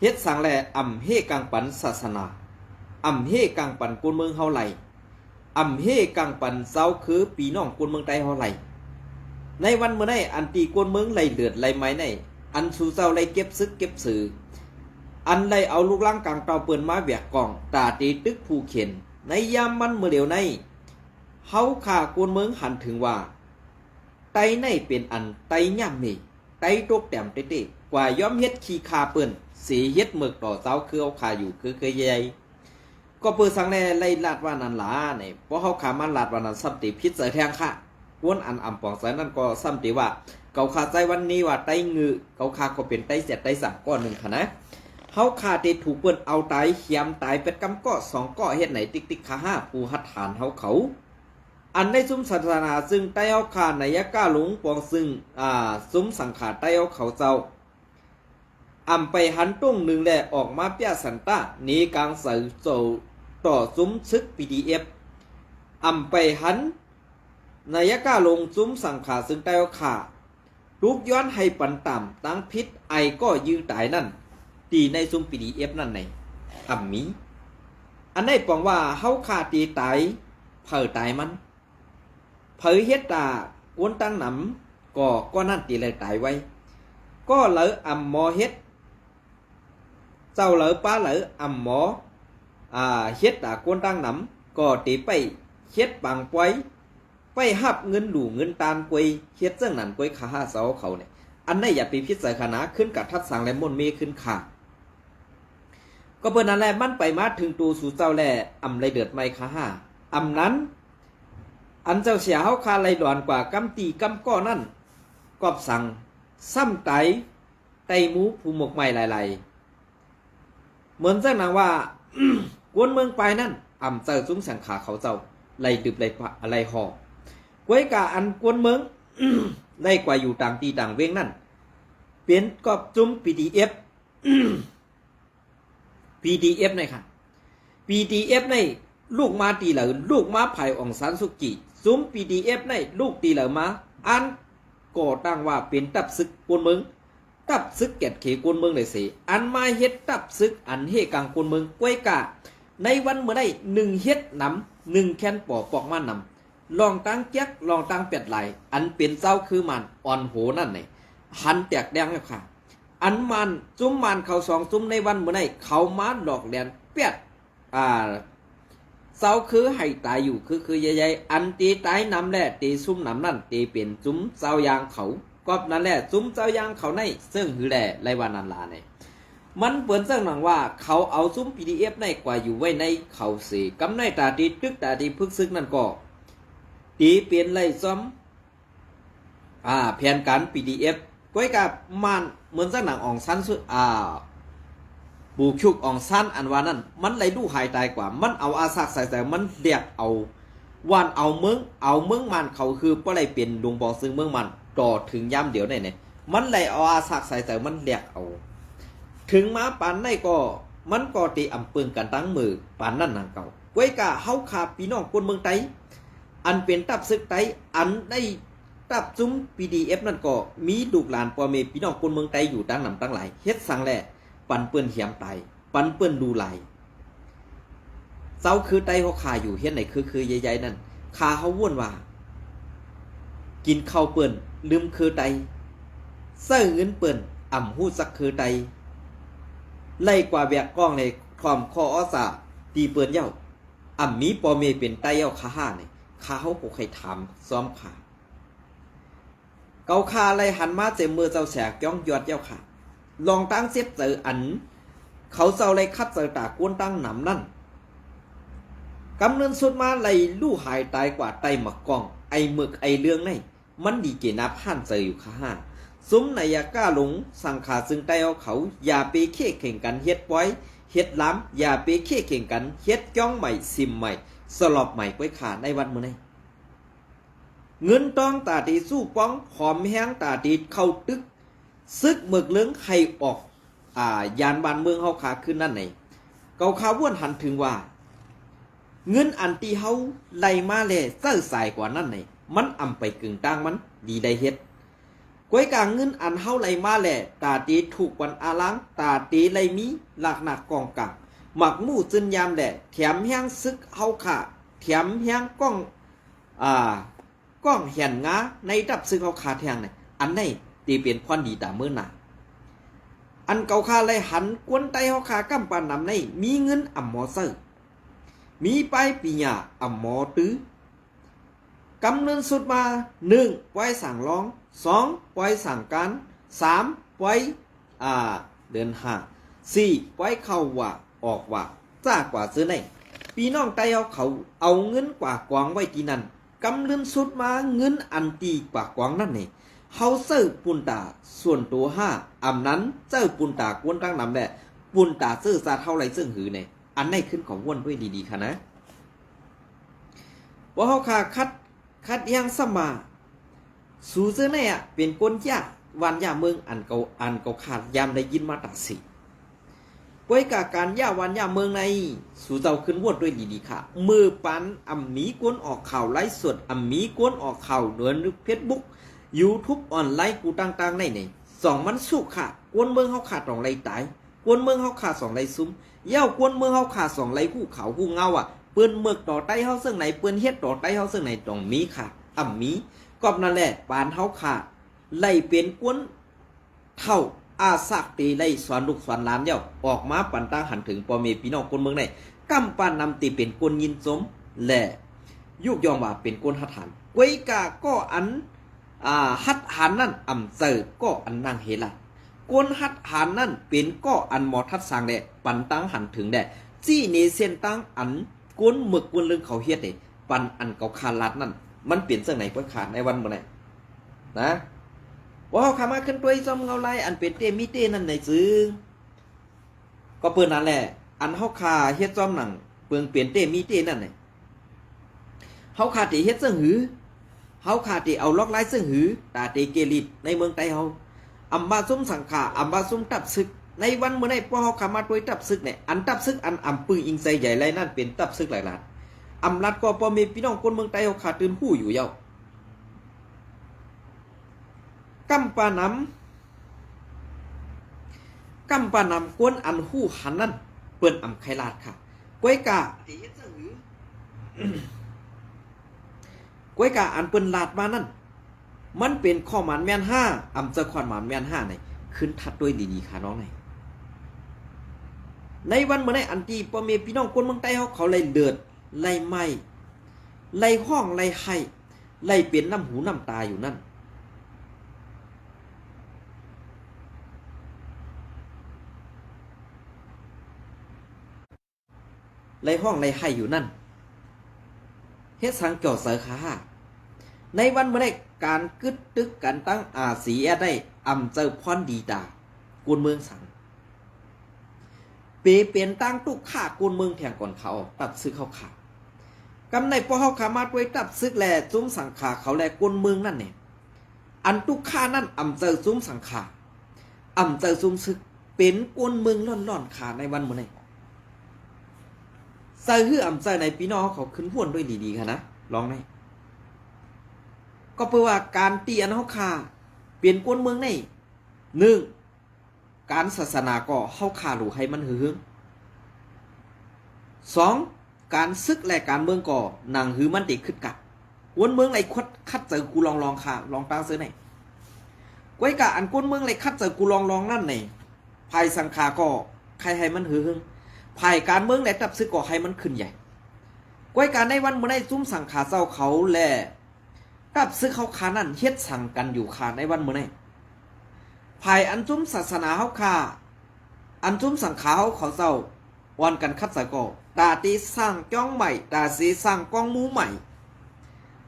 เฮ็ดสังแลอ่ำเฮกังปันศาสนาอ่ำเฮกังปันกวนเมืองเฮาไหลอ่ำเฮกังปันเซาคือปีน้องกวนเมืองไตเฮาไหลในวันเมื่อไดอันตีกวนเมืองไหลเลือดไหลไม้ในอันสู่เจ้าไหลเก็บซึกเก็บสื่ออันไหลเอาลูกล่างกลางเตาเปิ้นมาแหวกกองตาตีตึกผู้เข็นในยามมันเมื่อเดียวในเฮาข่ากวนเมืองหันถึงว่าไตในเป็นอันไตย่ำนี่ไตตกแต้มเตะกว่าย้อมเฮ็ดขี้คาเปิ้นสีเฮ็ดหมึกต่อเจ้าคือเอาขาอยู่คือเคยใหญ่ก็เปิดสังแลไล่ลาดว่านันหลาเนี่ยเพราะเขาขามันลาดว่านันซ้ำติพิษเสแทงค่ะกวนอันอ่ำปองใส่นั่นก็ซ้ำติว่าเกาขาใจวันนี้ว่าไตงือเกาขาก็เป็นไตเสียไตสามก้อนหนึ่งค่ะนะเขาขาติถูกเปิ้นเอาตายเขียมตายเป็ดกำก้อสองก้อเฮ็ดไหนติ๊กติ๊กขาห้าปูหัดฐานเขาอันในซุ้มศาสนาซึ่งไตเอาขาในยะก้าหลงปองซึ่งซุ้มสังขาไตเอาเขาเจ้าอ่ำไปหันตุ้งหนึ่งแหละออกมาเปียสันตาหนีกลางเสือโจต่อซุ้มซึก PDF อ่ำไปหันนายก้าลงซุ้มสังขาซึ่งใต้ขาลูกย้อนให้ปันต่ำตั้งพิษไอก็ยืนตายนั่นตีในซุ้ม PDF นั่นในอ่ำมีอันนี้ปองว่าเฮาขาตีตายเผยตายมันเผยเฮ็ดตาอ้วนตั้งหนำก็นั่นตีเลยตายไว้ก็เหลืออ่ำหมอเฮ็ดเจ้าเหลือป้าเหลืออ่ำหมอเฮ็ดตากวนตั้งหนำก็ตีไปเฮ็ดบางปวยไปหับเงินหลู่เงินตานกวยเฮ็ดเจ้านั่นกวยขาห้าเสาเขาเนี่ยอันนี้อย่าไปพิจารณาขึ้นกับทัดสังและมนเมขึ้นขาก็เปิ้นนั่นแหละมันไปมาถึงตูสู่เจ้าแลอำไรเดือดไม่ขาห้าอำนั้นอันเจ้าเสียเฮาคาไรหลอนกว่ากำตีกำก้อนั่นกอบสั่งซ้ำไตไตหมูผู้หมกใหม่หลายๆเหมือนเจ้านางว่า กวนเมืองไปนั่นอ่ำเจ้าซุ้มสังขาเขาเจ้าไล่ดึบไล่ปะอะไรหอกวยกาอันกวนเมือง ไล่กว่าอยู่ต่างตีต่างเว้งนั่นเปลี่ยนกอบจุ้ม PDF PDF ในค่ะ PDF ในลูกมาตีเหลือลูกมาไผ่องซานสุกิซุ้ม PDF ในลูกตีเหลือมาอันก็ตั้งว่าเป็นตับซึกกวนเมืองตับซึกแกดเขกวนเมืองเลยสิอันมาเฮ็ดตับซึกอันเฮกลางกวนเมืองกวยกาในวันเมื่อได้1เฮ็ดนำ1แคนปอกมานำลองตั้งแจ๊กลองตั้งเป็ดไหลอันเป็นเจ้าคือมันอ่อนโหนั่นไงหันแตกแดงแล้วค่ะอันมันจุ้มมันเขาสองจุ้มในวันเมื่อได้เขามาหลอกแดนเป็ดเจ้าคือให้ตายอยู่คือใหญ่ๆอันตีตายนำแหละตีซุ่มนำนั่นตีเป็นจุ้มเจ้ายางเขาก็นั่นแหละจุ้มเจ้ายางเขาในซึ่งหือแหละไรวันนันลาเนี่ยมันเปิดเส้นหนังว่าเขาเอาซุ้ม PDF ในกว่าอยู่ไว้ในเขาสีกำในตาตีตึกตาตีพึกซึกนั่นก็ตีเปลี่ยนไรซ้ำแผนการ PDF ก้อยกับมันเหมือนเส้นหนังอ่องสั้นสุดบูชุกอ่องสั้นอันว่านั้นมันไรดูหายตายกว่ามันเอาอาสักใส่มันเรียกเอาวันเอาเมืองมันเขาคือเพราะไรเปลี่ยนดวงบองซึ่งเมืองมันต่อถึงย่ำเดี๋ยวไหนเนี่ยมันไรเอาอาสักใส่มันเรียกเอาถึงมาปานในก็มันก็ตีอำเปิงกันตั้งมือปานนั่นนางเก่าไว้กะเฮาขาพี่น้องคนเมืองไตอันเป็นตับซึกไตอันได้ตับซุ้ม PDF นั่นก็มีลูกหลานพ่อแม่พี่น้องคนเมืองไตอยู่ตั้งนำตั้งหลายเฮ็ดสังแลปันเปิ้นเหี่ยมตายปันเปิ้นดูไหลเจ้าคือไตเฮาขาอยู่เฮ็ดไหนคือใหญ่ๆนั่นขาเฮาว่นว่ากินข้าวเปิ้นลืมคือไตเสื้อเงินเปิ้นอ่ำฮู้สักคือไตไล่กว่าแบกกล้องในความคออสาตีเปินเย้ามีปอเมเป็นไตเย้าขาห้าเนี่ยขาเขาปกให้ถามซ้อมขาเกาคาไล่หันมาเจมือเจ้าแสกย่องยอดเย้าขาลองตั้งเสียบเจออันเขาเจ้าไล่คัดเจอตากวนตั้งหนำนั่นกำเนินสุดมาไล่ลู่หายตายกว่าไตหมักกองไอหมึกไอเรื่องในมันดีเกนับหันเจออยู่ขาห้าซุ้มในยาก้าหลงสังขาซึ่งใต้เอาเขาอย่าไปเค้แข่งกันเฮ็ดไว้เฮ็ดล้ำอย่าไปเค้แข่งกันเฮ็ดจ้องใหม่ซิมใหม่สลอบใหม่ไว้ขาในวันมื้อนี้เงินต้องตาตีสู้ป้องหอมแห้งตาตีเข้าตึกซึกหมึกเลื้งใครออกยานบ้านเมืองเฮาขาขึ้นนั่นไหนเกาขาว่วนหันถึงว่าเงินอันตีเฮาไล่มาแลเซ้อสายกว่านั่นไหนมันอำไปกึ่งต่างมันดีได้เฮ็ด ก้วยกางเงินอันเฮาไหลมาแหละตาตีถูกวันอาลังตาตีไหลมีหลักหนักกองกังหมักมู่จึนยามแหละแถมแห้งซึกเฮาขาแถมแห้งก้องก้องเหียนงาในดับซึกเฮาขาแทงเนี่ยอันไหนตีเป็นพรดีตาเมื่อหนาอันเก่าคาเลยหันกวนไตเฮาขากำปานนำในมีเงินอ่ำหมอเซอร์มีไปปีหยาอ่ำหมอตื้อกำเนินสุดมา1ปล่อยสั่งร้อง2ปล่อยสั่งการ3ปล่อยเดินห่าง4ปล่อยเข้าว่าออกว่าจ้ากว่าซื้อในพี่น้องไตเขาเอาเงินกว่ากวางไว้ที่นั่นกำเนินสุดมาเงินอันตีกว่ากวางนั่นนี่เฮาเซอร์ปุนตาส่วนตัว5อำนั้นเจ้าปุนตากวนตั้งนำแหละปุนตาซื้อซาเท่าไรซึ่งหือเนี่ยอันไหนขึ้นของวนด้วยดีๆค่ะนะเพราะเฮาคาคัดยังสมาสู่ซื้อเนี่ยเป็นก้นยากวันยาเมืองอันเก่าขาดยามได้ยินมาตัดสิป่วยกาการย่าวันยาเมืองในสู่เจ้าขึ้นวดด้วยดีๆค่ะมือปันอำมีก้นออกข่าวไลฟ์สดอำมีก้นออกข่าวเหนือนึกเฟซบุ๊กYouTube ออนไลน์กูต่างๆในสองมันสุกค่ะกวนเมืองเฮาขาด2ไรตายกวนเมืองเฮาขาด2ไรซุ้มเย้ากวนเมืองเฮาขาด2ไรคู่เขาคู่เงาเปิ้นเมือกต่อใต้เฮาซึ่งไหนเปิ้นเฮ็ดต่อใต้เฮาซึ่งไหนต้องมีค่ะมีกอบนั่นแหละปานเฮาขาดไล่เป็นกวนเท่าอาสักตีไล่สอนลูกสอนหลานเย้าออกมาปันตั้งหันถึงพ่อแม่พี่น้องคนเมืองในกำปานนำตีเป็นกวนยินสมและยุกยอมว่าเป็นกวนหัดหันกวยกาก็อันฮัดหันนั่นอำเจอก็อันนางเฮลันกวนฮัดหันนั่นเป็นก็อันหมอทัดสางแดปันตั้งหันถึงแดจี้เนเซียนตั้งอันกวนหมึกกวนเรื่องเขาเฮ็ดเดปันอันเก่าคาลัดนั่นมันเปลี่ยนเสื่อไหนเพื่อขาดในวันเมื่อไหร่นะว่าเขาขามาขึ้นตัวจอมเงาไล่อันเป็นเตมิเตนั่นในซื้อก็เปิดนั่นแหละอันเฮาคาเฮ็ดจอมหนังเปิงเปลี่ยนเตมิเตนั่นเนี่ยเฮาคาติเฮ็ดเสื่อหือเฮาขาติเอาล็อกไล่ซึ่งหือตาเตเกลิดในเมืองไต้เฮาอัมบาซุมสังขาอัมบาซุมตับซึกในวันเมื่อไหร่พอเฮาขามาด้วยตับซึกเนี่ยอันตับซึกอันอำปืนอิงใส่ใหญ่ไรนั่นเป็นตับซึกหลายล้านอำรัดก็พอมีพี่น้องคนเมืองไต้เฮาขาดตื่นหู้อยู่เย้ากำปานำกวนอันหู้หันนั่นเปิ้นอำไขลาดค่ะก้วยกะติเฮ็ดซึ่งหือกวยกาอันเปิ้นลาดมานั่นมันเป็นข้อหมานแม่น5อำเจอข้อหมานแม่น5นี่ขึ้นทัดด้วยดีๆค่ะน้องในวันเมื่อไหร่อันที่พ่อแม่พี่น้องคนเมืองใต้เขาไล่เดือดไล่ไหม้ไล่ห้องไล่ไห้ไล่เป็นน้ำหูน้ำตาอยู่นั่นไล่ห้องไล่ไห้อยู่นั่นเฮ็ดสังเกี่ยวเสือขาในวันเมื่อไรการกึดตึกกันตั้งอาศีได้อำเจอพรดีตากุนเมืองสังเปลี่ยนตั้งตุกข่ากุนเมืองแทงก่อนเขาตัดซึกเขาขากำในพอเขาขามาด้วยตัดซึกแลซุ้มสังขาเขาแลกุนเมืองนั่นเนี่ยอันตุกข่านั่นอำเจอซุ้มสังขาอำเจอซุ้มซึกเป็นกุนเมืองล่อนๆขาในวันเมื่อไรใส่หื้ออำเจอในพี่น้องเขาขึ้นห้วนด้วยดีๆค่ะนะลองไหมก็เพื่อว่าการตีอันเฮาคาเปลี่ยนกวนเมืองใน1การศาสนาก็เฮาคาหลูให้มันหึง2การซึกและการเมืองก็หนังหือมันติขึ้นกะกวนเมืองไหลคัดเจอกูลองค่ะลองตั้งซื้อไหนก้วยกะอันกวนเมืองไหลคัดเจอกูลองนั่นไหนภายสังขาก็ใครให้มันหึงภายการเมืองไหลตับซึกก็ให้มันขึ้นใหญ่ก้วยกะในวันเมื่อได้ซุ้มสังขาเจ้าเขาแลกับซึกเขาคานั่นเฮ็ดสั่งกันอยู่คาในวันเมื่อไงภายอันจุ้มศาสนาเขาคาอันจุ้มสังขาเขาเจ้าวันกันคัดใส่ก็ตาตีสร้างจ้องใหม่ตาสีสร้างกองมูใหม่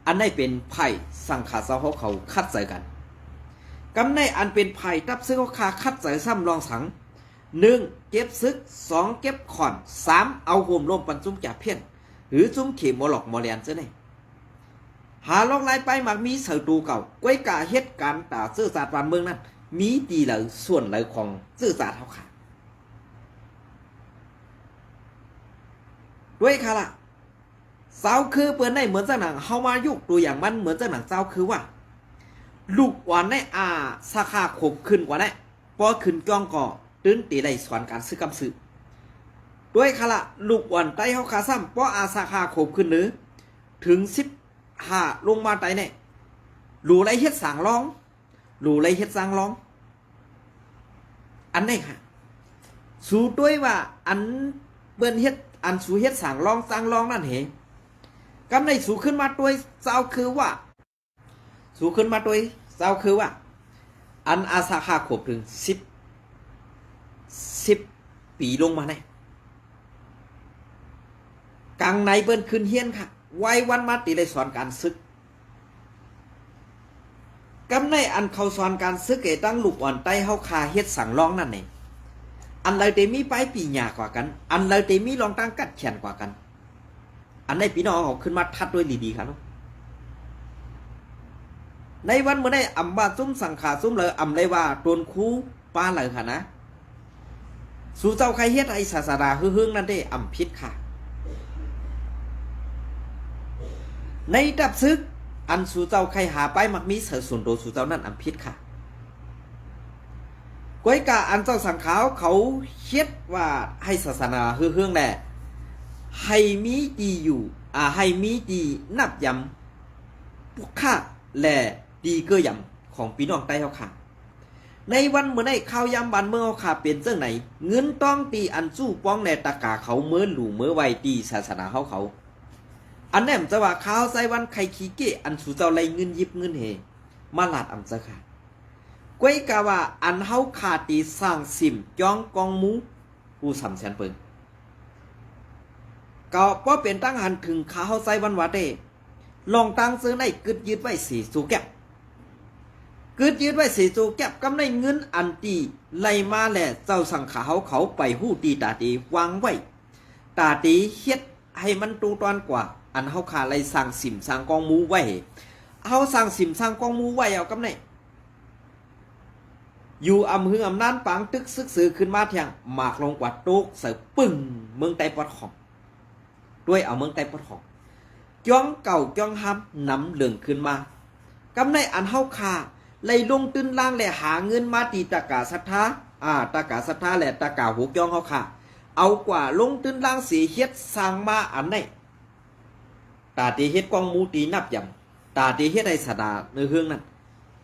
อันได้เป็นไผ่สังขาเจ้าเขาคัดใส่กันกำในอันเป็นไผ่ตับซึกเขาคาคัดใส่ซ้ำรองสัง1เก็บซึก2เก็บขอน3เอาโฮมลมปันจุ้มจ่าเพี้ยนหรือจุ้มเข็มมอหลอกมอเลียนเจ้าเนี่ยหาลอกไล่ไปมักมีเสือตูเก่าก้วยกาเฮ็ดการตาซื่อสัตย์วันเมืองนั้นมีดีเหลือส่วนเหลือของซื่อสัตย์เท่าขาด้วยค่ะล่ะสาวคือเปิ้นได้เหมือนเจ้าหนังเฮามายุกตัวอย่างมันเหมือนเจ้าหนังสาวคือว่า ลูกวันในสาขาขบขึ้นกว่านั้นพอขึ้นจ้องก่อตื้นตีได้สอนการซื้อกำซื้อด้วยขละลูกวันไตเฮาคาซ้ำเพราะสาขาขบขึ้นหรือถึง15ลงมาไตเนี่ยหลูไรเฮ็ดสางร้องหลูไรเฮ็ดสางร้องอันนี้ค่ะสู้ด้วยว่าอันเบิ้นเฮ็ดอันสู้เฮ็ดสางร้องสางร้องนั่นเหกำในสู้ขึ้นมาด้วยเจ้าคือว่าสู้ขึ้นมาด้วยเจ้าคือว่าอันสาขาขบถึง10ปีลงมาเนี่ยกลางในเบิ้นขึ้นเฮียนค่ะไว้วันมาตีได้สอนการซึกกำในอันเขาสอนการซึกเกตั้งลูกอ่อนไตเฮาคาเฮ็ดสั่งร้องนั่นเองอันเลยเตมีไปปีหยากว่ากันอันเลยเตมีลองตั้งกัดแขนกว่ากันอันในพี่น้องเขาขึ้นมาทัดด้วยดีๆครับในวันเมื่อได้อำบาซุ้มสังขาซุ้มเลยอำเลยว่าตนคูป้าเลยค่ะนะสู่เจ้าใครเฮ็ดไอศาสนาฮึ่งนั่นได้อำพิษค่ะในดับซึกอันสู่เจ้าใครหาไปมักมีเสือส่วนโดสู่เจ้านั่นอำพิษค่ะก้อยกาอันเจ้าสังขาวเขาเฮ็ดว่าให้ศาสนาฮึ่งแหละให้มีดีอยู่ให้มีดีนับยำพวกข้าและดีเกยำของพี่น้องใต้เฮาค่ะในวันเมื่อได้ข้าวยำบันเมื่อเฮาค่ะเป็นเจ้าไหนเงินต้องตีอันสู้ป้องในตะกาเขาเมื่อหลู่เมื่อไวตีศาสนาเขาอันแนมจะว่าข้าวใส่วันไข่ขี้เกะอันสู่เจ้าไรเงินยิบเงินเฮมาลาดอำจะค่ะก้อยกาว่าอันเฮาขาตีสร้างสิมจ้องกองมูผู้สำแสนเปิงก็เพราะเป็นตั้งหันถึงข้าวใส่วันวาเตลองตั้งซื้อในกึดยืดไว้4 สูแก็บกึดยืดไว้4 สูแก็บกำในเงินอันตีไล่มาแหละเจ้าสังขาเขาไปหู้ตีตาตีวางไว้ตาตีเฮ็ดให้มันตูตอนกว่าอันเฮาขาไล่สั่งสิมสั่งกองมูไว้เฮาสั่งสิมสั่งกองมูไว้เอากำในอยู่อำหึงอำนานปังตึกซึกซื้อขึ้นมาเทียงหมากลงกว่าโต๊ะเสือปึ้งเมืองไตปอดของด้วยเอาเมืองไตปอดของจ้องเก่าจ้องห้ำน้ำเหลืองขึ้นมากำในอันเฮาคาไล่ลงตื้นล่างแหละหาเงินมาตีตะกาศรัทธาตะกาศรัทธาแหละตะกาหูจ้องเฮาคาเอากว่าลงตื้นล่างสีเฮ็ดสร้างมาอันไหนตาตีเฮ็ดกองมูตีนับยำตาตีเฮ็ดไอ้สดาเนื้อเฮืองนั่น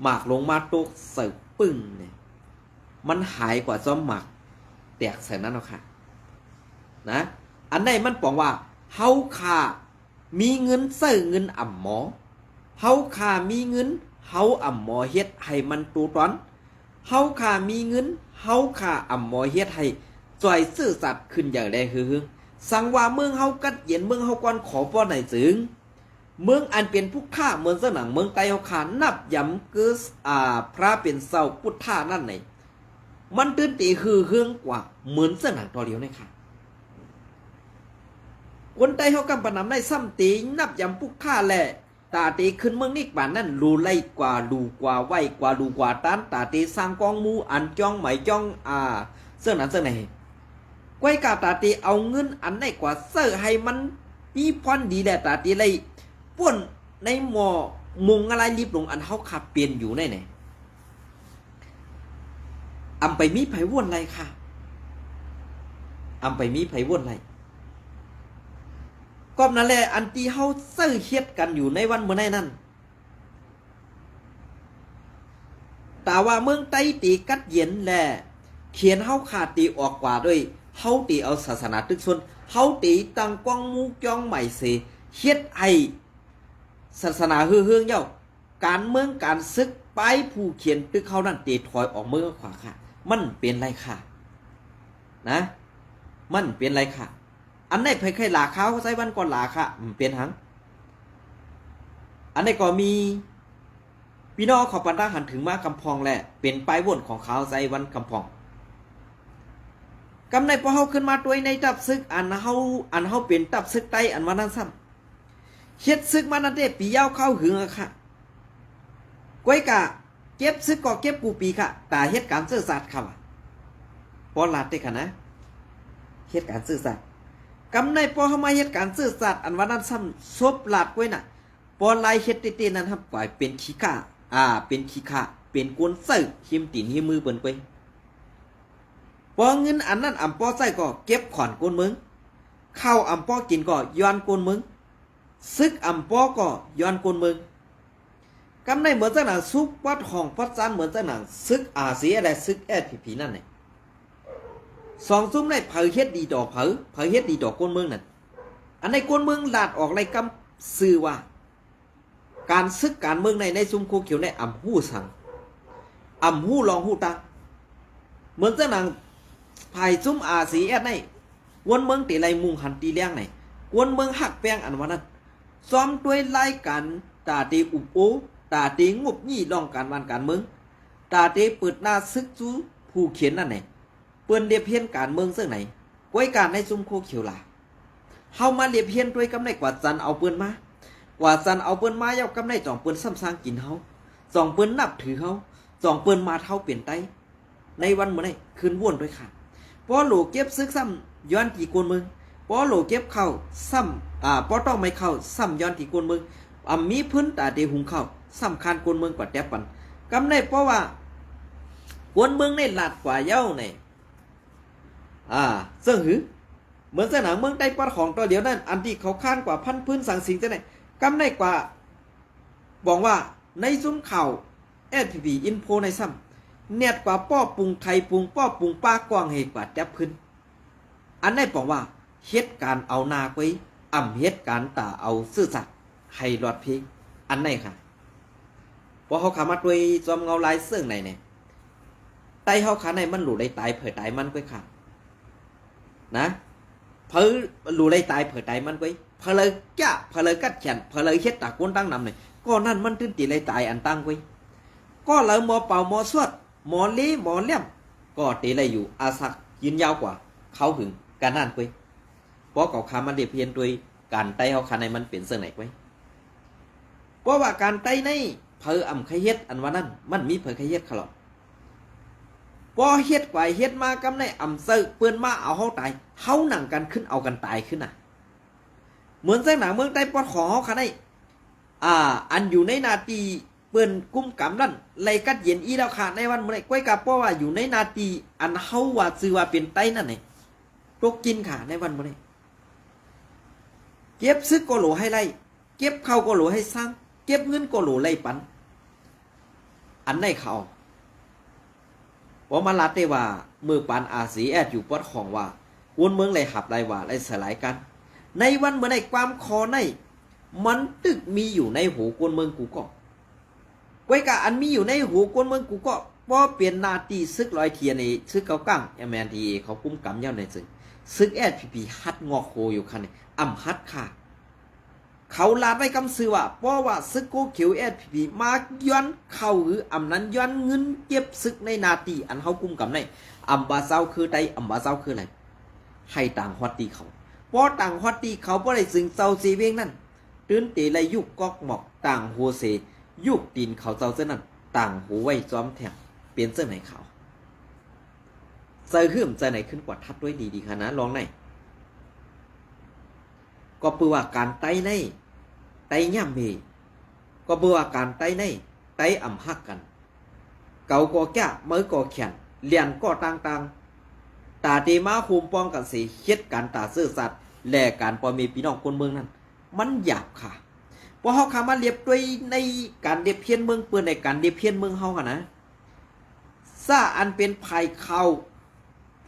หมากลงมาโต๊ะเสือปึ้งเนี่ยมันหายกว่าซ้อมหมากแตกใส่นั้นเนาะค่ะนะอันไหนมันบอกว่าเฮาคามีเงินเสื้อเงินอ่ำหมอเฮาคามีเงินเฮาอ่ำหมอเฮ็ดให้มันตูตอนเฮาคามีเงินเฮาคาอ่ำหมอเฮ็ดให้จ่อยซื่อสัตย์ขึ้นอย่างแรงฮึ่งสังว่าเมืองเฮากัดเย็นเมืองเฮาก่อนขอป้อไหนจึงเมืองอันเป็นผู้ฆ่าเมืองเสนังเมืองไตเฮาขานับยำคือพระเป็นเสาพุทธานั่นไหนมันตื่นตีคือเฮืองกว่าเหมือนเสนังตัวเดียวนี่ค่ะคนไตเฮากำปนำได้ซ้ำตีนับยำผู้ฆ่าแหละตาตีขึ้นเมืองนิกบ้านนั่นรูไล่กว่ารูกว่าไหวกว่ารูกว่าต้านตาตีสร้างกองมูอันจ้องไหมจ้องเสื้อหนังเสื้อไหนก้อยกาตาตีเอาเงินอันไหนกว่าเสื้อให้มันมีพรดีแหละตาตีเลยป่วนในหมอมุงอะไรรีบลงอันเฮาขับเปลี่ยนอยู่ในไหนอำไปมีไผว่นไรค่ะอำไปมีไผว่นไรก็นั่นแหละอันที่เฮาเสื้อเฮ็ดกันอยู่ในวันเมื่อไหร่นั่นแต่ว่าเมืองไต้ตีกัดเย็นแหละเขียนเฮาขาดตีออกกว่าด้วยเฮาตีเอาศาสนาตึกส่วนเฮาตีตั้งกองมูกจ้องใหม่เสเฮ็ดให้ศาสนาเฮืองเย้าการเมืองการซึกไปผู้เขียนตึกเขานั่นตีถอยออกเมืองขวาค่ะมันเป็นไรค่ะนะมันเป็นไรค่ะอันไหนเผยใครหลาเขาใส่วันก่อนหลาค่ะเป็นหังอันไหนก็มีพี่น้องขอปันตาหันถึงมากำพองแหละเป็นปลายวนของเขาใส่วันกำพองกำในพอเฮาขึ้นมาตัวในตับซึกอันเฮาเป็นตับซึกไตอันวันนั้นซ้ำเฮ็ดซึกมานั่นเด้ปียาวเข้าหึงอะค่ะก้อยกะเก็บซึกก็เก็บปูปีค่ะแต่เฮ็ดการซื่อสัตย์ค่ะพอลาดได้ค่ะนะเฮ็ดการซื่อสัตย์กำในพอเฮามาเฮ็ดการซื่อสัตย์อันวันนั้นซ้ำซบลาดก้อยน่ะพอลายเฮ็ดติๆนั้นครับปล่อยเป็นขี้กะ เป็นขี้ข้าเป็นกวนใส่หิมตีนหิมมือเปิ้นไปพอเงินอันนั้นอำป้อใส่ก็เก็บขอนกวนมึงข้าวอำป้อกินก็ย้อนกวนมึงซึกอำป้อก็ย้อนกวนมึงกำในเหมือนจะหนังซุปวัดของพัดจานเหมือนจะหนังซึกเสียอะไรซึกพีนั่นไงสองซุ้มในเผยเฮ็ดดีดอกเผยเฮ็ดดีดอกกวนมึงนั่นอันในกวนมึงลาดออกในกำซื่อว่าการซึกการเมืองในซุ้มโคเขียวในอ่ำหู้สั่งอ่ำหู้ลองหู้ตังเหมือนจะหนังภายซุ้มสีในวนเมืองตีไรมุงหันตีเลี้ยงไหนวนเมืองหักแป้งอันวันนั้นซ้อมด้วยไล่กันตาตีอุบโอตาตีงบยี่ลองการวันการเมืองตาตีเปิดหน้าซึกจูผู้เขียนนั่นไหนเปิ้นเรียบเพี้ยนการเมืองซึ่งไหนก้วยการในซุ้มโคเขียวล่ะเฮามาเรียบเพี้ยนด้วยกำไรกว่าจันเอาเปิ้นมากว่าจันเอาเปิ้นมาเย้ากำไรจ่องเปิ้นซ้ำสร้างกินเฮาจ่องเปิ้นนับถือเฮาจ่องเปิ้นมาเท่าเปลี่ยนไตในวันเมื่อไหร่คืนว่นด้วยค่ะพอโหลเก็บซึกซ้ำย้อนกี่กวนมึงพอโหลเก็บเข้าซ้ำพอต้องไม่เข้าซ้ำย้อนกี่กวนมึงมีพื้นตาเดหุงเข้าสำคัญกวนเมืองกว่าแตบปันกำในเพราะว่ากวนเมืองในหลาดกว่าเย้าในเสื่อหือเหมือนสนามเมืองใต้ปอดของตัวเดียวนั่นอันที่เขาค้านกว่าพันพื้นสังสิงจะไหนกำในกว่าบอกว่าในซุ้มข่าวSPPอินโฟในซ้ำเนียดกว่าป้อปรุงไทยปรุงป้อปรุงป้ากว้างเหตุกว่าแตบพื้นอันได้บอกว่าเฮ็ดการเอานาไว้เฮ็ดการตาเอาซื่อสัตย์ให้รอดพีอันไหนค่ะพอเขาขามาด้วยจอมเงาลายเสื่องไหนเนี่ยไตเขาขาในมันหลุดได้ตายเผยตายมันไว้ค่ะนะเผยหลุดได้ตายเผยตายมันไว้เผยเลยแก่เผยเลยกัดแขนเผยเลยเฮ็ดตากวนตั้งนำเนี่ยก็นั่นมันตื่นตีเลยตายอันตั้งไว้ก็เลยหมอเป่าหมอสวดหมอลี้หมอเลี่ยมก็ตีเลยอยู่อาศักยืนยาวกว่าเขาหึงการนั่นไว้เพราะเขาขามันเดียเพียนด้วยการไตเขาขาในมันเปลี่ยนเสื่องไหนไว้เพราะว่าการไตในเผยใครเฮ็ดอันว่านั้นมันมีเผยใครเฮ็ดขลอดพอเฮ็ดกว่าเฮ็ดมากำในเซอเปื้อนมาเอาเฮาตายเฮาหนังกันขึ้นเอากันตายขึ้นน่ะเหมือนเส้นหนังเมืองใต้ปอดของเฮาค่ะได้อันอยู่ในนาทีเปื้อนกุ้มกำนั่นไล่กัดเย็นอีแล้วค่ะในวันมื้อนี้ก้อยกะเพราะว่าอยู่ในนาทีอันเฮาว่าชื่อว่าเป็นไตนั่นนี่ตกกินค่ะในวันมื้อนี้เก็บซึกก็โหลให้ไล่เก็บเข้าก็โหลให้สร้างเก็บเงินก็โหลไล่ปันอันไหนเขาพอมาลัดได้ว่ามือปานสีอยู่ปอดของว่าวนเมืองไรหับไรว่าไรสลายกันในวันเมื่อในความคอในมันตึกมีอยู่ในหูกวนเมืองกูก็ไว้กะอันมีอยู่ในหูกวนเมืองกูก็พอเปลี่ยนนาตีซึกลอยเทียนในซึกเกากั้งMNTเขากุ้มกำเย้าในซึกSPPฮัดงอโคอยู่คันนี่ฮัดค่ะเขาลาดไว้คำซื้อว่าเพราะว่าซึกโกเขียวSPPมาย้อนเข้าหรือนั้นย้อนเงินเก็บซึกในนาตีอันเขากุมกับในบาเซาคือใดบาเซาคืออะไรให้ต่างฮอตตีเขาเพราะต่างฮอตตีเขาเพราะอะไรซึ่งเซาซีเวงนั่นตื่นตีไรยุกกอกหมอกต่างหัวเสยุกตีนเขาเซาเส้นนั่นต่างหัวไว้ซ้อมแถมเปลี่ยนเส้นไหนเขาเซอร์ขึ้นใจไหนขึ้นกว่าทัดด้วยดีค่ะนะลองไหนก็เพื่อว่าการไต่ในไต่ย่ำเมก็เพื่อว่าการไต่ในไต่ฮักกันเก่าก็แก่เมื่อก็แข็งเลียนก็ต่างตาเตมาคุมป้องกันสีเฮ็ดการตาซื่อสัตย์แลกการปอมีพี่น้องคนเมืองนั้นมันหยาบค่ะเพราะเขาคำมาเรียบด้วยในการเรียบเพี้ยนเมืองเปื้อนในการเรียบเพี้ยนเมืองเขาค่ะนะซาอันเป็นภัยเข้า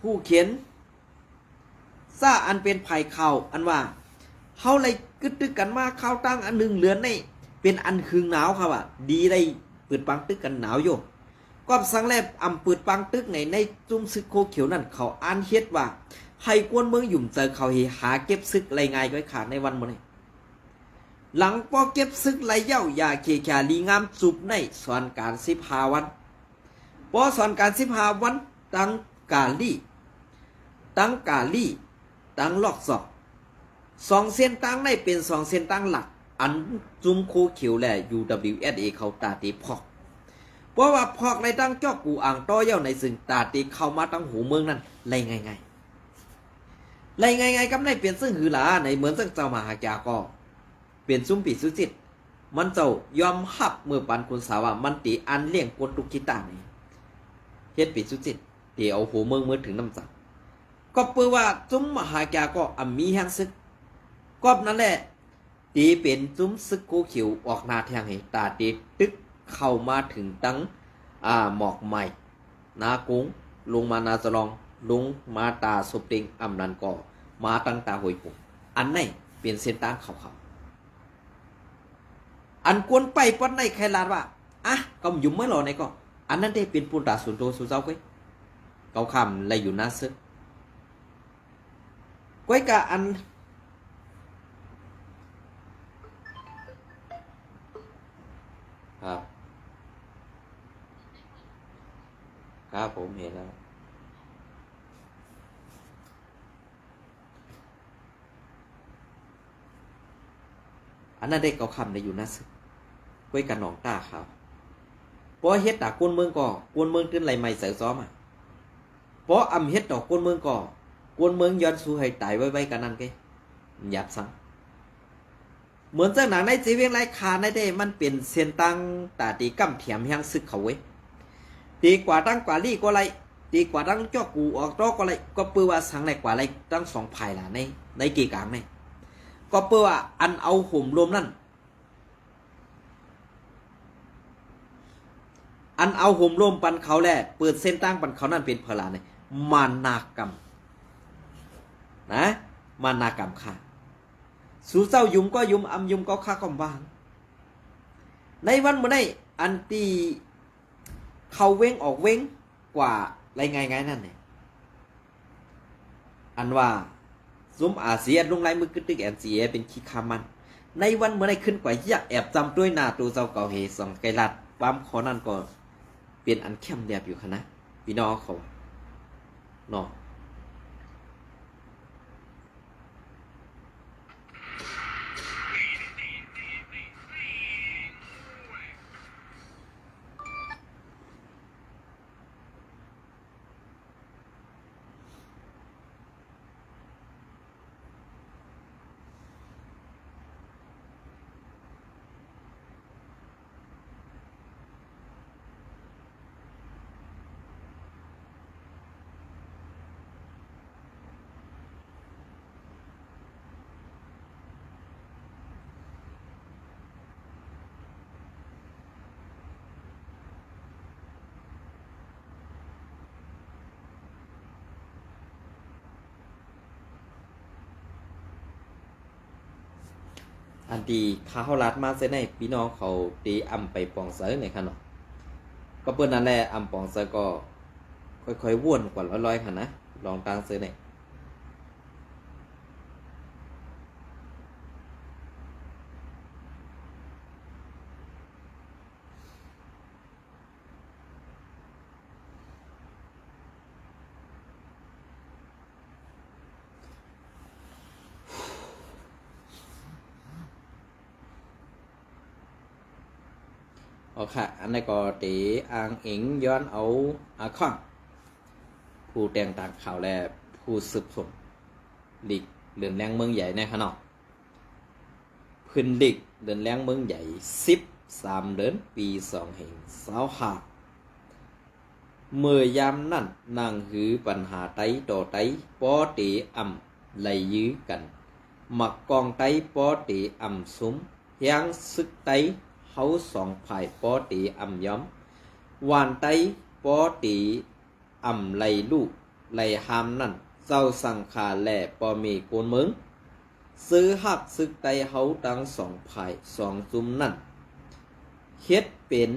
ผู้เขียนซาอันเป็นภัยเข้าอันว่าเขาเลยกึดตึกกันมาเข้าตั้งอันหนึ่งเหลือนในเป็นอันคืนหนาวครับอ่ะดีได้เปิดปังตึกกันหนาวโยก็สังแลบเปิดปังตึกในจุ่มซึกโคเขียวนั่นเขาอ่านเฮ็ดว่าให้กวนเมืองหยุ่มเจอเขาหาเก็บซึกไรไงก็ขาดในวันมื้อนี้หลังพอเก็บซึกไรเย้ายาเคแคลีงามจุบในสอนการ15 วันพอสอนการ15 วันตั้งกาลี่ตั้งลอกศอก2 เส้นตั้งในเป็น2 เส้นตั้งหลักอันจุ่มโคเขียวแหละ UWSA เขาตาตีพอกเพราะว่าพอกในตั้งจอกกูอ่างต้อเย้าในซึ่งตาตีเข้ามาตั้งหูเมืองนั้นไรไงกำในเปลี่ยนซึ่งหือหลาในเหมือนซึ่งเจ้ามาหาจาก็เปลี่ยนซุ้มปีสุจิต มันเจ้ายอมหับมือปันคุณสาวว่ามันตีอันเลี้ยงกวนตุกกีตาร์นี่เฮ็ดปิดสุจิตตีเอาหูเมืองมือถึงน้ำจักก็เปื่อว่าจุ้มมหาแกก็อำมีแห่งซึกก็นั่นแหละตีเป็นจุ้มซึกโคเขียวออกนาแทงให้ตาตีตึกเข้ามาถึงตั้งหมอกใหม่นากุ้งลงมานาสลองลงมาตาสุบติงอำนันก่อมาตั้งตาหวยปุ่มอันไหนเปลี่ยนเส้นตั้งเขาอันกวนไปปันในใครลาดว่าอ่ะก็ยุ่มไม่หรอในก็อันนั้นได้เป็นปูนตาสุนโตสุเจ้าก้อยเกาคำเลยอยู่หน้าซึกก้อยกะอันครับครับผมเห็นแล้วอันนั้นได้เกาคำเลยอยู่หน้าซึกก้อยกะหนองตาขาวเพราะเฮ็ดตากวนเมืองก่อกวนเมืองตื้นไหลใหม่เสือซ้อมอ่ะเพราะอำเฮ็ดดอกกวนเมืองก่อกวนเมืองย้อนสู่ให้ตายไว้กันนั่นแกหยาบสังเหมือนเจ้าหนังในจีเวียงไรคาในเด้มันเป็นเส้นตั้งตาตีกำเถียมแห่งซึกเขาเว้ยตีกว่าตั้งกว่าลี่ก็ไรตีกว่าตั้งจอกกูออกตอกก็ไรก็เปื้อว่าสังไรกว่าไรตั้งสองภายล่ะในกี่กลางในก็เปื้อว่าอันเอาห่มรวมนั่นอันเอาห่มร่มปันเขาแหละเปิดเส้นตั้งปันเขานั่นเป็นพลาเนี่ยมานากรรมนะมานากรรมค่ะสู่เจ้ายุมก็ยุมอำยุมก็ฆ่าก็วางในวันเมื่อไดอันตีเขาเว้งออกเว้งกว่าไรไงนั่นเนี่ยอันว่าซุมอาเซียนลงไรมือกึตึกแอนเซียเป็นขี้คามันในวันเมื่อไดขึ้นกว่าอยากแอบจำด้วยหน้าตัวเจ้าเก่าเฮสองไกลัดความขอนั่นก็เปลี่ยนอันเข้มแดบอยู่คณะพี่น้องเขาเนาะอันดีข้าเขารัดมาเส้นในพี่น้องเขาตีอำไปปองเสือในค่ะเนาะก็เปิ้นนั่นแหละอำปองเสือก็ค่อยๆว่นกว่าร้อยๆค่ะนะลองตั้งเสือในเอาค่ะอันนี้ก็ตีอ่างอิงย้อนเอาข้องผู้แต่งต่างข่าวและผู้สืบสวนหลีกเรือนแรงเมืองใหญ่ในขนมพื้นหลีกเรือนแรงเมืองใหญ่13 เดือนปี2แห่ง25เมื่อยามนั่นนางหือปัญหาไตต่อไตปอตีอ่ำไหลยื้อกันหมักกองไตปอตีอ่ำซุ้มยังซึกไตเขาสองฝ่ายปอตีอ่ำย้อมวานไตปอตีอ่ำไหลลูกไหลหามนั่นเจ้าสังขาแหล่ปอมีโกนเมืองซื้อหักซึกไตเขาตั้งสองฝ่ายสองซุ้มนั่นเฮ็ดเป็น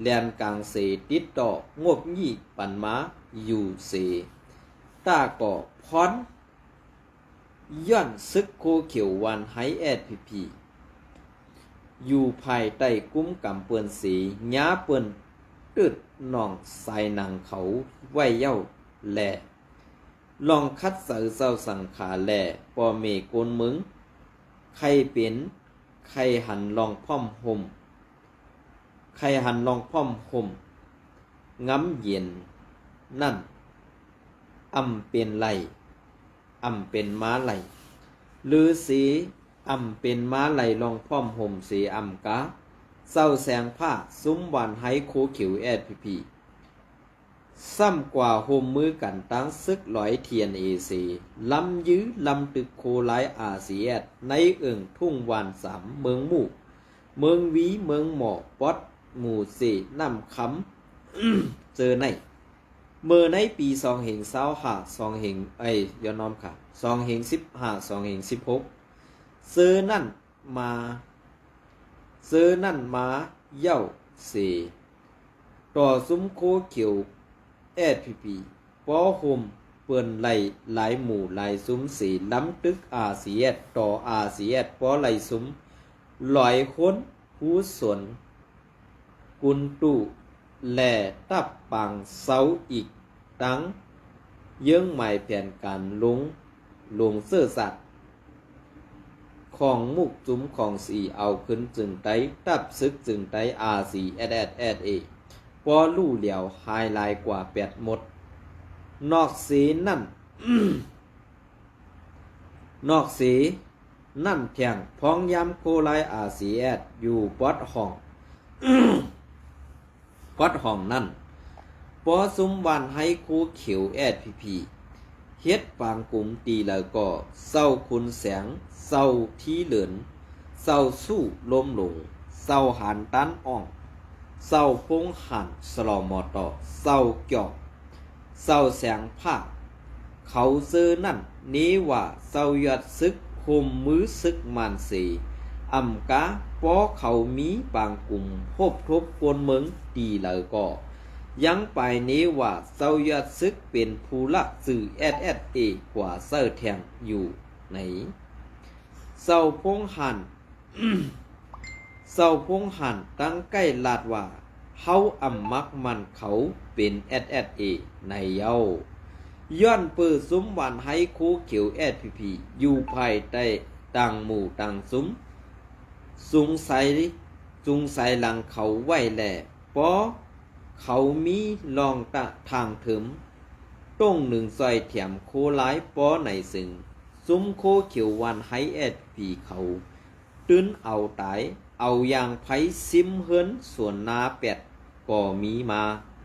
แลนกลางเสติดต่องบยี่ปันมาอยู่เสตาก่อพรย้อนซึกโคเขียววันไฮแอดพีอยู่ภายใต้กุ้มกำเปือนสีหญ้าเปือนตึดหนองใส่นางเขาไว้เย้าแหล่ลองคัดเสือเจ้าสังขาแหล่ปอเมโกนมึงใครเป็นใครหันลองพ่อมห่มใครหันลองพ่อมห่มง้ำเย็นนั่นเป็นไหลเป็นม้าไหลลือสี เป็นม้าไหลลองพร้อมห่มเสกาเศร้าแสงผ้าซุ้มหวานไห้โคเขียวแอดพีซ้ำกว่าโฮมมือกันตั้งซึกลอยเทียนลำยื้อลำตึกโคไลอาเซียดในเอิ่งทุ่งวานสามเมืองหมู่เมืองวีเมืองหมอปอดหมู่เสน้ำคำ เจอในเมื่อในปีย้อนน้อมค่ะ2015 เซอนั่นมาเย้าเสต่อซุ้มโคเขียวแอดพีปอโฮมเปิ้นไหลหลายหมู่หลายซุ้มสีล้ำตึกอาเซียดต่ออาเซียดปอไหลซุ้มลอยคนผู้สนกุนตุแหล่ตับปังเสาอีกตั้งเยื่องหมายแผนการลงเสื้อสัตว์ของมุกจุ้มของสีเอาขึ้นจึงไตตับซึกจึงไตอาสีเอปอลู่เหลียวไฮไลท์กว่า8 หมดนอกสีนั่น นอกสีนั่นแข่งพ้องย้ำโคไลอาสีอยู่ปอดห้อง ปอดห้องนั่นปอซุ้มวันให้คูเขียวพีเฮ็ดปางกลุ่มตีแล้วก็เศร้าคุณแสงเศร้าที่เหลือนเศร้าสู้ล้มลงเศร้าหันตันอ่องเศร้าพงหันสลอมอตอเศร้าเกี่ยวเศร้าแสงผ้าเขาซื้อนั่นนี้ว่าเศร้ายัดซึกคมมือซึกมันสีกาปอเขามีปางกลุ่มพบทบกวนเมืองตีแล้วก็ยังไปนี้ว่าเศร้ายัดซึกเป็นผู้ละสื่อกว่าเซอร์แทงอยู่ไหนเศร้าพงหัน เศร้าพงหันตั้งใกล้ลาดว่าเฮามักมันเขาเป็นในเย้าย้อนเปิดซุ้มหวานให้คูเขียวพีอยู่ภายใต้ต่างหมู่ต่างซุ้มสุงใสหลังเขาไว้แหล่ปอเขามีลองตะทางถึมต้งหนึ่งซอยเถียมโคหลายปอในซึ่งซุ้มโคเขียววันให้พีเขาตื้นเอาตายเอาอย่างไผซิมเฮินส่วนนาเป็ดก็มีมา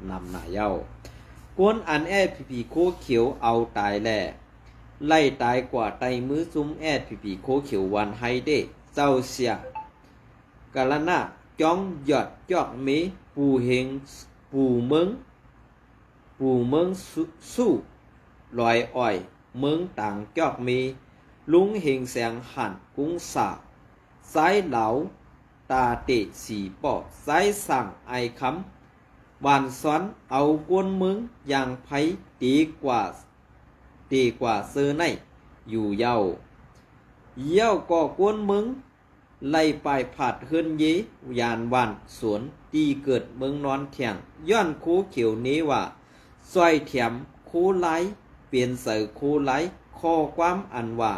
นำหน้าเย้ากวนอันพีโคเขียวเอาตายแล่ไล่ตายกว่าไตมือซุ้มพีโคเขียววันให้เด้เจ้าเสียกะละนาจ้องหยอดจอกเมปูเฮงปูเมืองสู้ลอยอ้อยเมืองต่างจอกเมลุงเฮงแสงหันกุ้งสาสายเหลาตาเตะสีปอสายสั่งไอคำบานซ้อนเอากวนเมืองอย่างไผดีกว่าเซอในอยู่เย้าก็กวนเมืองไล่ไปผาดเฮินเยยานวันสวนตีเกิดเมืองนอนแข่งย้อนคูเขียวนี้ว่าซอยแถมคูไลเปลี่ยนเสือคูไลข้อความอันว่า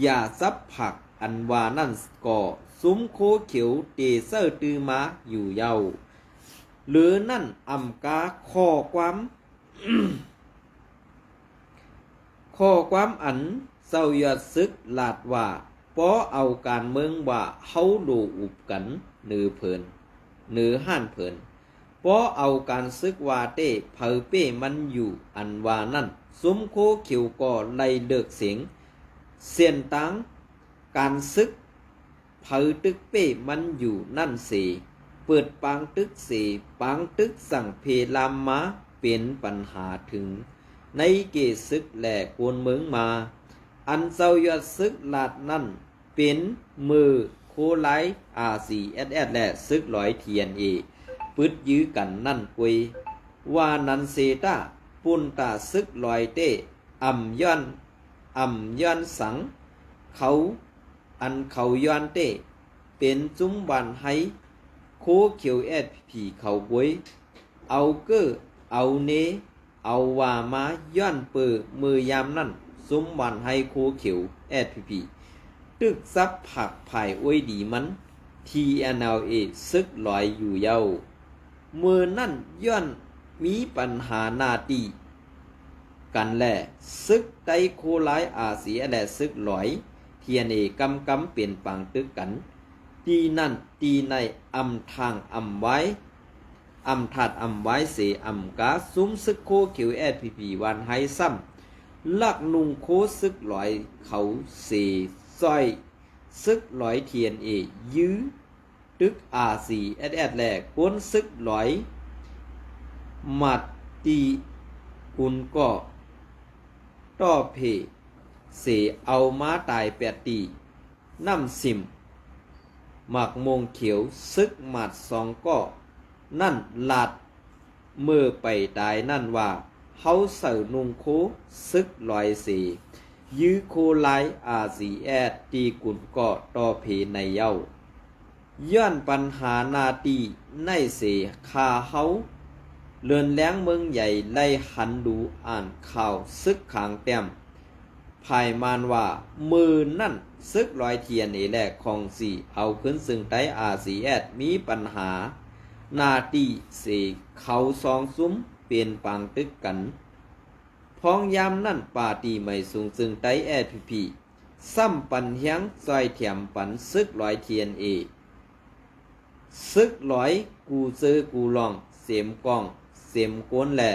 อย่าซับผักอันว่านั่นก็ซุ้มโคเขียวเตเซอร์ตือมาอยู่เย้าหรือนั่นกาข้อความ ข้อความอันเศร้ายอดซึกลาดว่าปอเอาการเมืองว่าเฮาดูอุบกันหนือห้านเผินปอเอาการซึกว่าเต้เผอเป้มันอยู่อันว่านั่นซุ้มโคเขียวก็ไล่เลิกเสียงเสียนตังการซึกเผอตึกเป้มันอยู่นั่นเสเปิดปางตึกเสปางตึกสั่งเพลามมาเป็นปัญหาถึงในเกซึกแหล่กวนเมืองมาอันเจ้ายอดซึกลาดนั่นเป็นมือโคไลและซึกลอยเทียนปึดยื้อกันนั่นกุยว่านันเซตาปุนตาซึกลอยเต้ย้อนสังเขาย้อนเต้เป็นจุ้มบันให้โคเขียวพีเขาบวยเอาเกอเอาเนเอาว่ามาย้อนเปิดมือยามนั่นซุ้มวันให้โคเขียวพีตึกซับผักไผ่อ้วยดีมัน TNLA ซึกลอยอยู่เย้ามือนั่นย้อนมีปัญหาหน้าตีกันแหละซึกไตโคไลอาเซียและซึกลอย TNA กำกำเปลี่ยนปังตึกกันตีนั่นตีในอำทางอำไว้อำถัดอำไว้เสอำกาซุ้มซึกโคเขียว SPP วันไฮซ้ำลักนุงโคซึกลอยเขาเสซอยซึกลอย TNA ยื้อตึก RCSS แลกวนซึกลอยมัดตีกุนก็ต่อเพเสเอาม้าตายแปดตีน้ำสิมหมักมงเขียวซึกหมัดสองก็นั่นลาดเมื่อไปตายนั่นว่าเฮาเสือนุงโคซึกลอยเสยื้อโคไลRCSตีกุนก็ต่อเพในเย้าย้อนปัญหานาตีในเสคาเฮาเลือนแล้งเมืองใหญ่ไล่หันดูอ่านข่าวซึกขางแต้มภายมานว่ามือนั่นซึกลอยเทียนเอแลกของสี่เอาขึ้นซึ่งไต้ RCS มีปัญหานาตีเสเขาสองซุ้มเปลี่ยนปังตึกกันพ้องยามนั่นป่าตีไม่สูงซึ่งไต้ SPP ซ้ำปันเฮียงซอยเถียมปันซึกลอยเทียนเอซึกลอยกูเจอกูลองเสียมกองเสียมก้นแหละ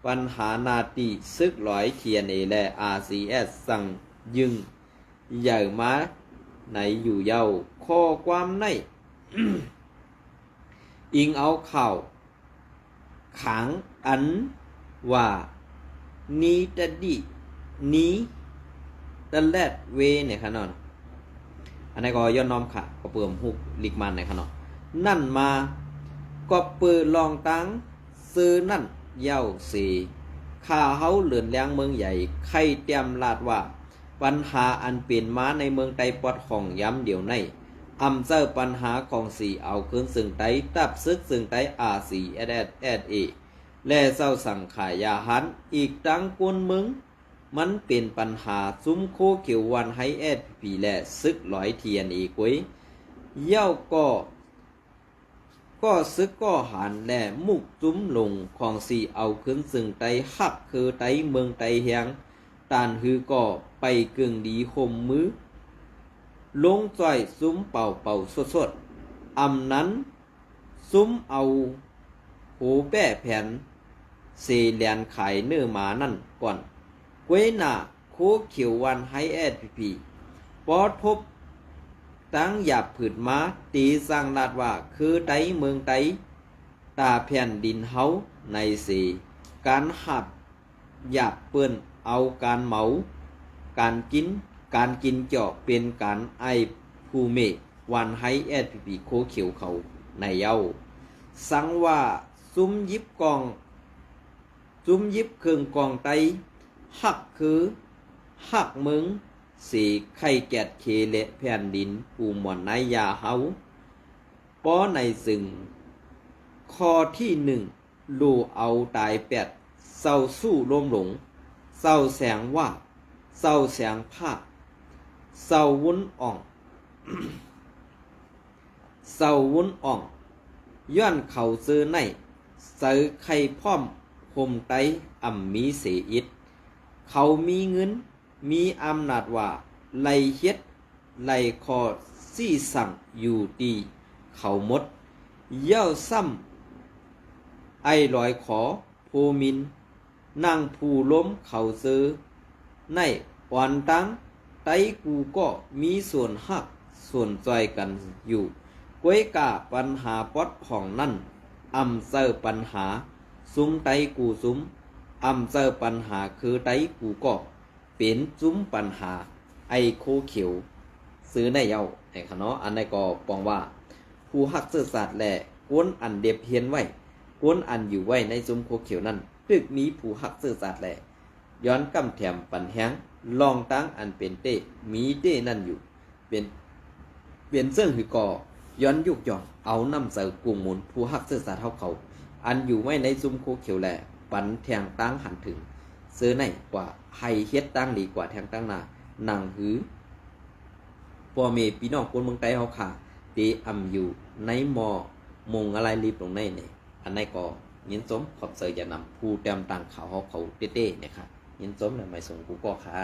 ปัญหานาตีซึกลอยเทียนเอและ RCS สั่งยึงใหญ่มาไหนอยู่เย้าข้อความใน อิงเอาข่าวขังอันว่านี้ตะดินี้ตะแลดเวเนี่ยค่ะนอนอันนี้ก็ย้อนน้อมค่ะก็เปิ่มหุกลิกมันในค่ะนอนนั่นมาก็เปิดลองตั้งซื้อนั่นเย้าสีข้าเฮาเหลือนแรงเมืองใหญ่ใครเตรียมลาดว่าปัญหาอันเปลี่ยนมาในเมืองไตปอดของย้ำเดี๋ยวในอำเจอปัญหาของสีเอาคืนซึ่งไตตับซึกซึ่งไตRCSS และเจ้าสั่งขายยาหันอีกดังกวนมึงมันเป็นปัญหาซุ้มโคเขียววันให้ SPP และซึกลอยเทียนอีกไว้เย้าก็ซึกก็หันและมุกจุ้มลงของสีเอาขึ้นซึ่งไตหักคือไตเมืองไตเฮียงตานฮือก็ไปกึ่งดีคมมือลงจ่อยซุ้มเป่าสดอำนั้นซุ้มเอาโหแป้แผ่นเสแลนขายเนื้อหมานั่นก่อนเว้หน้าโคเขียววันให้ SPP ปอทบตั้งหยาบผืดม้าตีสร้างลาดว่าคือไตเมืองไตตาแผ่นดินเฮาในสีการหับหยาบเปิ้นเอาการเหมาการกินเจาะเป็นการไอภูเมวันให้ SPP โคเขียวเขาในเย้าสังว่าซุ้มยิบเครื่องกองไตหักคือหักมึงสีไข่แกดเคเละแผ่นดินปูหมอนนายยาเฮาป้อในซึ่งข้อที่หนึ่งลูเอาตายแปดเศร้าสู้ล้มหลงเศร้าแสงว่าเศร้าแสงผ้าเศร้าวุ้นอ่อง เศร้าวุ้นอ่องย้อนเขาซื้อในเสือไข่พร้อมคมไตอ่ำมีเสอิดเขามีเงินมีอำนาจว่าไล่เฮ็ดไล่คอซี่สั่งอยู่ดีเขาหมดเย้าซ้ำไอลอยขอโพมินนั่งผู้ล้มเขาซื้อในอ่อนตังไตกูก็มีส่วนหักส่วนจอยกันอยู่ก้วยกาปัญหาปอดของนั่นอำเจอปัญหาซุ้มไตกูซุ้มอำเจอปัญหาคือไตกูก็เป็นซุ้มปัญหาไอโคเขียวซื้อในเย้าไอ้ขะเนาะอันนี้ก็ปองว่าผู้หักซื่อสัตย์และก้นอันเด็บเฮียนไว้ก้นอันอยู่ไว้ในซุ้มโคเขียวนั่นตึกมีผู้หักซื่อสัตย์และย้อนกำแถมปันแห้งลองตั้งอันเป็นเต้มีเต้นั่นอยู่เป็นเสื่องหือก่อย้อนยุกย่อนเอาน้ำเสือกลุ่มหมุนผู้หักซื่อสัตย์เท่าเขาอันอยู่ไว้ในซุ้มโคเขียวแหละปันแทงตั้งหันถึงซื้อในกว่าให้เฮ็ดตั้งดีกว่าแทงตั้งหน้านังหือพ่อแม่พี่น้องคนเมืองไทยเฮาค่ะเตอำอยู่ในมอมงอะไรรีบลงในนี่อันนี้ก็ยินสมขอบเสยจะนำผู้เตรียมตั้งข่าวเขาเต้ๆเนี่ยค่ะยินสมแล้วไม่ส่งกูก็ค่ะ